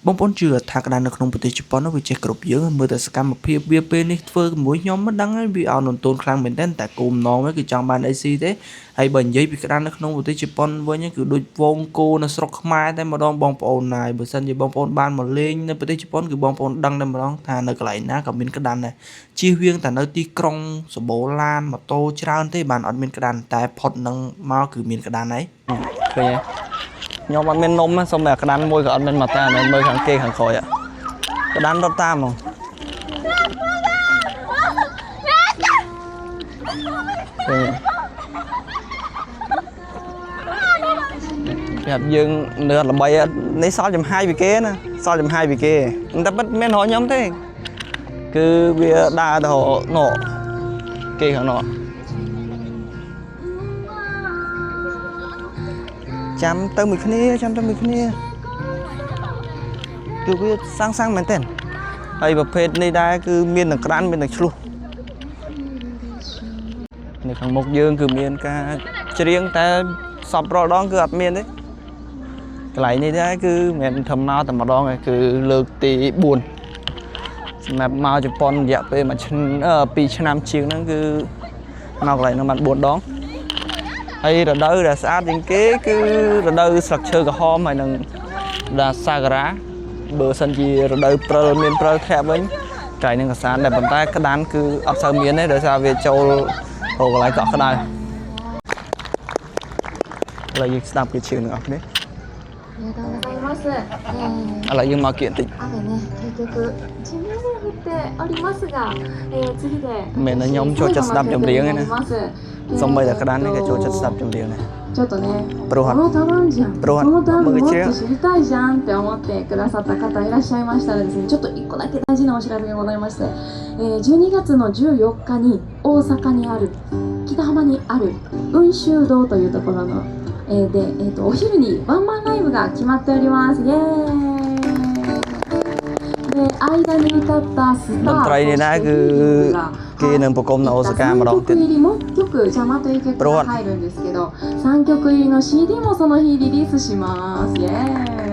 បងប្អូនជឿថាក្តារនៅក្នុងប្រទេសជប៉ុននោះវាចេះគ្រប់យើងមើលតែសកម្មភាពវាពេលនេះធ្វើជាមួយខ្ញុំមិនដឹងហើយវាអោននទោនខ្លាំងមែនទែនតែគោលម្ដងវាគឺចង់បានអីស៊ីទេហើយបើនិយាយពីក្តារនៅក្នុងប្រទេសជប៉ុនវិញគឺដូចវងគោនៅស្រុកខ្មែរតែម្ដងបងប្អូនណាយបើសិនជាបងប្អូនបានមកលេងនៅប្រទេសជប៉ុនគឺបងប្អូនដឹងតែម្ដងថានៅកន្លែងណាក៏មានក្តារដែរជៀសវាងតែនៅទីក្រុងសម្បូរឡានម៉ូតូច្រើនទេបានអត់មានក្តារតែផុតនឹងមកគឺមានក្តារហើយឃើញទេខ្ញុំអត់មាននំសុំតែក្តានមួយក៏អត់មានមកតាមមើលខាងគេខាងក្រោយក្តានរត់តាមហ្មងយ៉ាប់យើងនៅល្បីនេះសល់ចំហាយពីគេណាសល់ចំហាយពីគេតែមិនមែនរកខ្ញុំទេគឺវាដើរទៅណោគេខាងណោចាំទៅមួយគ្នាគឺវាសាំងមែនទែនហើយប្រភេទនេះដែរគឺមានទាំងក្រានមានទាំងឆ្លុះនៅខាងមុខយើងគឺមានការច្រៀងតែសពរាល់ដងគឺអត់មានទេកន្លែងនេះដែរគឺមិនមែនធ្វើមកតែម្ដងទេគឺលើកទី4សម្រាប់មកជប៉ុនរយៈពេល2ឆ្នាំជាងហ្នឹងគឺមកកន្លែងហ្នឹងបាន4ដងហើយរដូវដែលស្អាតជាងគេគឺរដូវស្លឹកឈើក្រហមហើយនឹងដាសាការ៉ាបើសិនជារដូវព្រិលមានព្រិលធ្លាក់វិញកន្លែងហ្នឹងក៏ស្អាតដែរប៉ុន្តែក្តានគឺអត់សូវមានទេដោយសារវាចូលកន្លែងកក់ក្ដៅឥឡូវយើងស្ដាប់គេជឿនឹងអស់គ្នាឥឡូវយើងមកគៀកតិចមែនខ្ញុំចូលចិត្តស្ដាប់ចម្រៀងឯណាសូម្បីតែក្តាននេះក៏ចូលចិត្តស្ដាប់ចម្រៀងដែរちょっとね、このタバンじゃん、そのタバンもっと知りたいじゃんって思ってくださった方いらっしゃいましたらですね、ちょっと1個だけ大事なお知らせがございまして、12月の14日に大阪にある北浜にある雲州堂というところの、お昼にワンマンライブが決まっております。イエーイ。で間に歌ったスターគេនឹងប្រគំនៅអូសាកាម្ដងទៀតもう曲ジャマという曲が入るんですけど3曲入りの CD もその日リリースします。イエー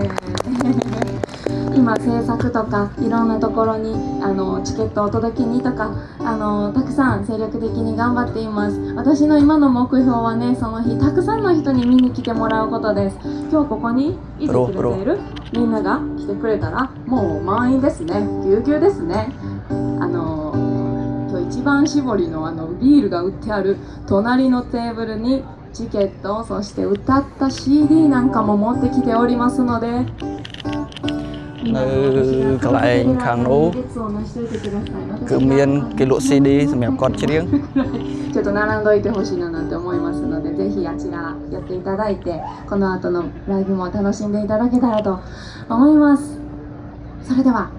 イ今制作とかいろんなところにチケットを届けにとかたくさん精力的に頑張っています。私の今の目標はねその日たくさんの人に見に来てもらうことです。今日ここにいてくれているみんなが来てくれたらもう満員ですね。ぎゅうぎゅうですね。今日一番搾りのビールが売ってある隣のテーブルにチケットそして歌った CD なんかも持ってきておりますのでនៅកន្លែងខាងនោះគឺមានគេលក់ CD សម្រាប់គាត់ច្រៀងちょっと並んどいてほしいななんて思いますのでぜひあちら寄っていただいてこの後のライブも楽しんでいただけたらと思います。それでは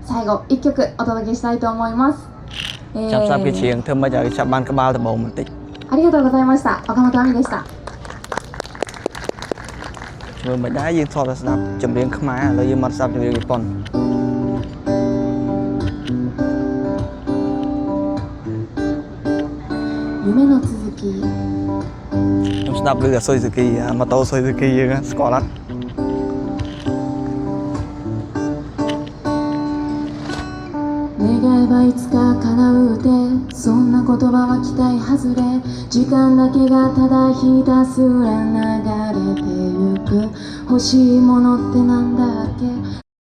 最後1曲お届けしたいと思います。ចាប់សាប់គេច្រៀងធ្វើមិនឲ្យចាប់បានក្បាលដំបងបន្តិចありがとうございました。岡本亜美でした。មើលមិនដែរយើងធ្លាប់តែស្ដាប់ចម្រៀងខ្មែរឥឡូវយើងមកស្ដាប់ចម្រៀងជប៉ុន夢の続きខ្ញុំស្ដាប់ឮអាសុយសុគីម៉ូតូសុយសុគីយើងស្គាល់អត់願えばいつか叶うってそんな言葉は期待外れ時間だけがただひたすら流れてゆく欲しいものってなんだっけ